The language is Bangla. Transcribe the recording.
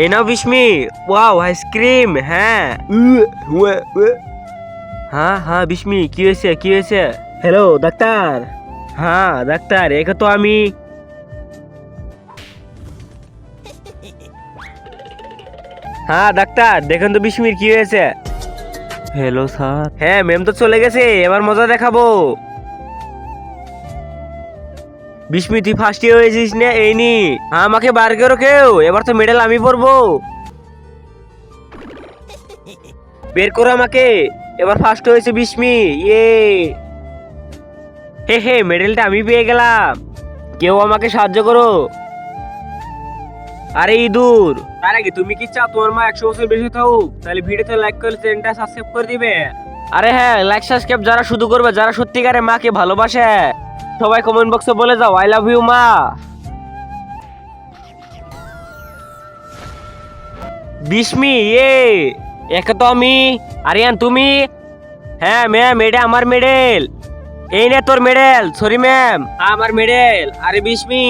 এই নাও বিস্মি। Wow ice cream. হ্যাঁ হ্যাঁ হ্যাঁ বিস্মি, কি হয়েছে কি হয়েছে? Hello doctor. হ্যাঁ ডাক্তার, একে তো আমি। হ্যাঁ ডাক্তার, দেখেন তো বিস্মির কি হয়েছে। Hello sir. হ্যাঁ ম্যাম তো চলে গেছে, এবার মজা দেখাবো। বিস্মি তুই ফার্স্ট ইয়ার হয়েছিস না, এই নি। আমাকে বার করো কেউ, এবার তো মেডেল আমি পরবো। বের করো আমাকে। এবার ফার্স্ট হয়েছে বিস্মি, ইয়ে। হে হে, মেডেলটা আমি পেয়ে গেলাম। কেউ আমাকে সাহায্য করো। আরে ইঁদুর, তার আগে তুমি কি চাও তোমার মা 100 বছর বেশি থাকুক? তাহলে ভিডিওতে লাইক করে চ্যানেলটা সাবস্ক্রাইব করে দিবে। আরে হ্যাঁ, লাইক সাবস্ক্রাইব যারা শুধু করবে, যারা সত্যিকারে মাকে ভালোবাসে, সবাই কমেন্ট বক্সে বলে যাও আই লাভ ইউ মা। বিস্মি ইয়ে। একে তো আমি। আরিয়ান তুমি। হ্যাঁ ম্যাম, এটা আমার মেডেল। এই নে তোর মেডেল। সরি ম্যাম, আমার মেডেল। আরে বিস্মি,